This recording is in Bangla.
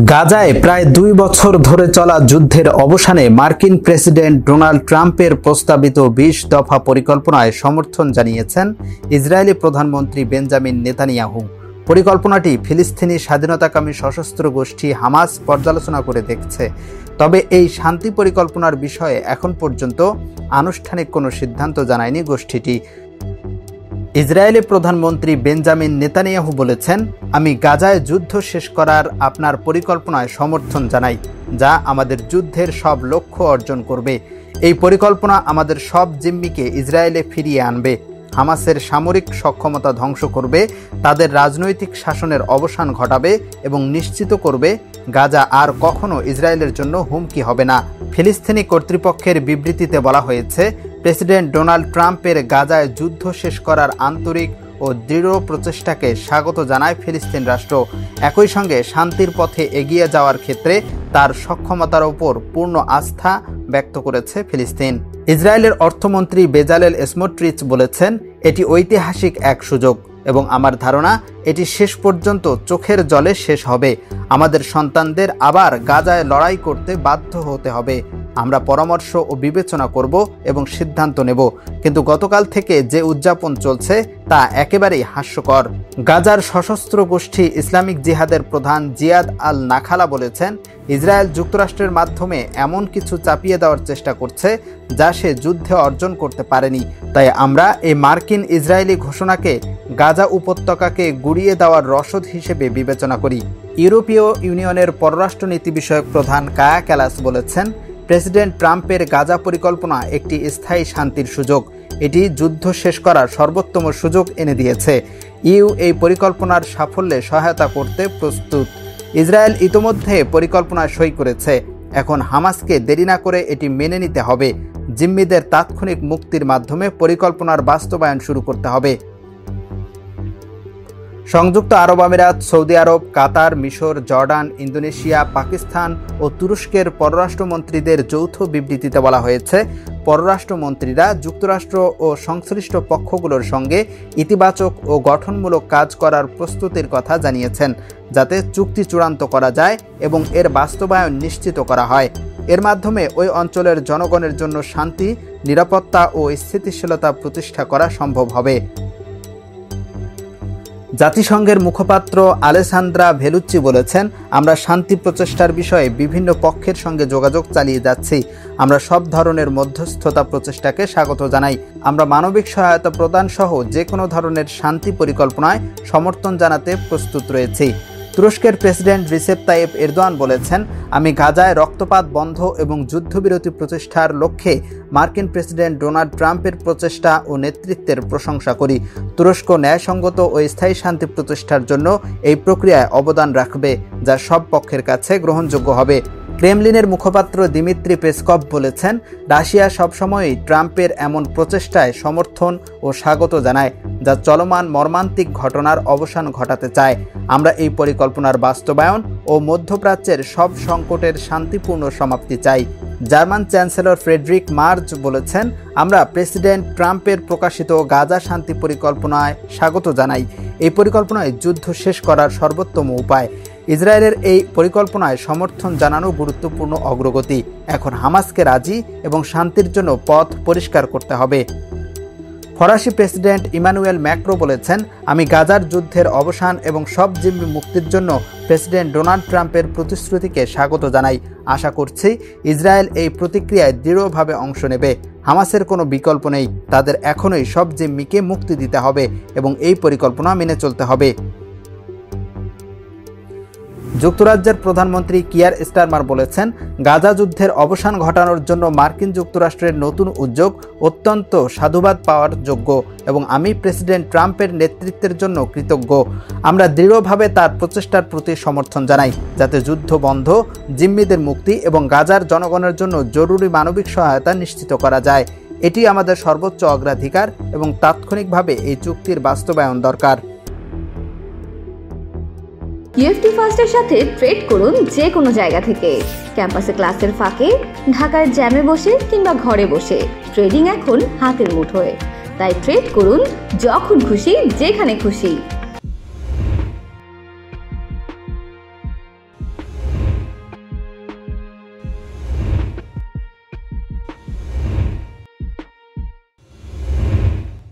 গাজায় প্রায় 2 বছর ধরে চলা যুদ্ধের অবসানে মার্কিন প্রেসিডেন্ট ডোনাল্ড ট্রাম্পের প্রস্তাবিত 20 দফা পরিকল্পনায় সমর্থন জানিয়েছেন ইসরায়েলি প্রধানমন্ত্রী বেঞ্জামিন নেতানিয়াহু। পরিকল্পনাটি ফিলিস্তিনি স্বাধীনতাকামী সশস্ত্র গোষ্ঠী হামাস পর্যালোচনা করে দেখছে, তবে এই শান্তি পরিকল্পনার বিষয়ে এখন পর্যন্ত আনুষ্ঠানিক কোনো সিদ্ধান্ত জানায়নি গোষ্ঠীটি। ইসরায়েলি প্রধানমন্ত্রী বেঞ্জামিন নেতানিয়াহু বলেছেন, আমি গাজায় যুদ্ধ শেষ করার আপনার পরিকল্পনায় সমর্থন জানাই, যা আমাদের যুদ্ধের সব লক্ষ্য অর্জন করবে। এই পরিকল্পনা আমাদের সব জিম্মিকে ইসরায়েলে ফিরিয়ে আনবে, হামাসের সামরিক সক্ষমতা ধ্বংস করবে, তাদের রাজনৈতিক শাসনের অবসান ঘটাবে এবং নিশ্চিত করবে গাজা আর কখনো ইসরায়েলের জন্য হুমকি হবে না। ফিলিস্তিনি কর্তৃপক্ষের বিবৃতিতে বলা হয়েছে, প্রেসিডেন্ট ডোনাল্ড ট্রাম্পের গাজায় যুদ্ধ শেষ করার আন্তরিক ও দৃঢ় প্রচেষ্টাকে স্বাগত জানায় ফিলিস্তিন রাষ্ট্র। একই সঙ্গে শান্তির পথে এগিয়ে যাওয়ার ক্ষেত্রে তার সক্ষমতার উপর পূর্ণ আস্থা ব্যক্ত করেছে ফিলিস্তিন। ইসরায়েলের অর্থমন্ত্রী বেজালেল স্মোট্রিচ বলেছেন, এটি ঐতিহাসিক এক সুযোগ এবং আমার ধারণা এটি শেষ পর্যন্ত চোখের জলে শেষ হবে। আমাদের সন্তানদের আবার গাজায় লড়াই করতে বাধ্য হতে হবে। আমরা পরামর্শ ও বিবেচনা করব এবং সিদ্ধান্ত নেব, কিন্তু গতকাল থেকে যে উদযাপন চলছে তা একেবারেই হাস্যকর। গাজার সশস্ত্র গোষ্ঠী ইসলামিক জিহাদের প্রধান জিয়াদ আল নাখালা বলেছেন, ইসরায়েল যুক্তরাষ্ট্রের মাধ্যমে এমন কিছু চাপিয়ে দেওয়ার চেষ্টা করছে যা সে যুদ্ধে অর্জন করতে পারেনি। তাই আমরা এই মার্কিন ইসরায়েলি ঘোষণাকে গাজা উপত্যকাকে গুড়িয়ে দেওয়ার রসদ হিসেবে বিবেচনা করি। ইউরোপীয় ইউনিয়নের পররাষ্ট্রনীতি বিষয়ক প্রধান কায়া ক্যালাস বলেছেন, প্রেসিডেন্ট ট্রাম্পের গাজা পরিকল্পনা একটি স্থায়ী শান্তির সুযোগ। এটি যুদ্ধ শেষ করার সর্বোত্তম সুযোগ এনে দিয়েছে। ইউ এই পরিকল্পনার সাফল্যে সহায়তা করতে প্রস্তুত। ইসরায়েল ইতোমধ্যে পরিকল্পনায় সই করেছে, এখন হামাসকে দেরি না করে এটি মেনে নিতে হবে। জিম্মিদের তাৎক্ষণিক মুক্তির মাধ্যমে পরিকল্পনার বাস্তবায়ন শুরু করতে হবে। সংযুক্ত আরব আমিরাত, সৌদি আরব, কাতার, মিশর, জর্ডান, ইন্দোনেশিয়া, পাকিস্তান ও তুরস্কের পররাষ্ট্রমন্ত্রীদের যৌথ বিবৃতিতে বলা হয়েছে, পররাষ্ট্রমন্ত্রীরা যুক্তরাষ্ট্র ও সংশ্লিষ্ট পক্ষগুলোর সঙ্গে ইতিবাচক ও গঠনমূলক কাজ করার প্রস্তুতির কথা জানিয়েছেন, যাতে চুক্তি চূড়ান্ত করা যায় এবং এর বাস্তবায়ন নিশ্চিত করা হয়। এর মাধ্যমে ওই অঞ্চলের জনগণের জন্য শান্তি, নিরাপত্তা ও স্থিতিশীলতা প্রতিষ্ঠা করা সম্ভব হবে। জাতিসংঘের মুখপাত্র আলেসান্দ্রা ভেলুচ্চি বলেছেন, আমরা শান্তি প্রচেষ্টার বিষয়ে বিভিন্ন পক্ষের সঙ্গে যোগাযোগ চালিয়ে যাচ্ছি। আমরা সব ধরনের মধ্যস্থতা প্রচেষ্টাকে স্বাগত জানাই। আমরা মানবিক সহায়তা প্রদান সহ যে কোনো ধরনের শান্তি পরিকল্পনায় সমর্থন জানাতে প্রস্তুত রয়েছি। তুরস্কের প্রেসিডেন্ট রিসেপ তাইয়েপ এরদোয়ান বলেছেন, আমি গাজায় রক্তপাত বন্ধ এবং যুদ্ধবিরতি প্রতিষ্ঠার লক্ষ্যে মার্কিন প্রেসিডেন্ট ডোনাল্ড ট্রাম্পের প্রচেষ্টা ও নেতৃত্বের প্রশংসা করি। তুরস্ক ন্যায়সঙ্গত ও স্থায়ী শান্তি প্রতিষ্ঠার জন্য এই প্রক্রিয়ায় অবদান রাখবে, যা সব পক্ষের কাছে গ্রহণযোগ্য হবে। ক্রেমলিনের মুখপাত্র দিমিত্রি পেসকভ বলেছেন, রাশিয়া সবসময়ই ট্রাম্পের এমন প্রচেষ্টায় সমর্থন ও স্বাগত জানায়, যা চলমান মর্মান্তিক ঘটনার অবসান ঘটাতে চায়। আমরা এই পরিকল্পনার বাস্তবায়ন ও মধ্যপ্রাচ্যের সব সংকটের শান্তিপূর্ণ সমাপ্তি চাই। জার্মান চ্যান্সেলর ফ্রেডরিক মার্জ বলেছেন, আমরা প্রেসিডেন্ট ট্রাম্পের প্রকাশিত গাজা শান্তি পরিকল্পনায় স্বাগত জানাই। এই পরিকল্পনায় যুদ্ধ শেষ করার সর্বোত্তম উপায়। ইসরায়েলের এই পরিকল্পনায় সমর্থন জানানো গুরুত্বপূর্ণ অগ্রগতি। এখন হামাসকে রাজি এবং শান্তির জন্য পথ পরিষ্কার করতে হবে। ফরাসি প্রেসিডেন্ট ইমানুয়েল ম্যাক্রো বলেছেন, আমি গাজার যুদ্ধের অবসান এবং সব জিম্মি মুক্তির জন্য প্রেসিডেন্ট ডোনাল্ড ট্রাম্পের প্রতিশ্রুতিকে স্বাগত জানাই। আশা করছি ইসরায়েল এই প্রতিক্রিয়ায় দৃঢ়ভাবে অংশ নেবে। হামাসের কোনো বিকল্প নেই, তাদের এখনই সব জিম্মিকে মুক্তি দিতে হবে এবং এই পরিকল্পনা মেনে চলতে হবে। যুক্তরাজ্যের প্রধানমন্ত্রী কিয়ার স্টারমার বলেছেন, গাজা যুদ্ধের অবসান ঘটানোর জন্য মার্কিন যুক্তরাষ্ট্রের নতুন উদ্যোগ অত্যন্ত সাধুবাদ পাওয়ার যোগ্য এবং আমি প্রেসিডেন্ট ট্রাম্পের নেতৃত্বের জন্য কৃতজ্ঞ। আমরা দৃঢ়ভাবে তার প্রচেষ্টার প্রতি সমর্থন জানাই, যাতে যুদ্ধ বন্ধ, জিম্মিদের মুক্তি এবং গাজার জনগণের জন্য জরুরি মানবিক সহায়তা নিশ্চিত করা যায়। এটি আমাদের সর্বোচ্চ অগ্রাধিকার এবং তাৎক্ষণিকভাবে এই চুক্তির বাস্তবায়ন দরকার। ইউএফটি ফার্স্টের সাথে ট্রেড করুন যে কোনো জায়গা থেকে। ক্যাম্পাসে ক্লাসের ফাঁকে, ঢাকায় জ্যামে বসে কিংবা ঘরে বসে, ট্রেডিং এখন হাতের মুঠোয়। তাই ট্রেড করুন যখন খুশি, যেখানে খুশি।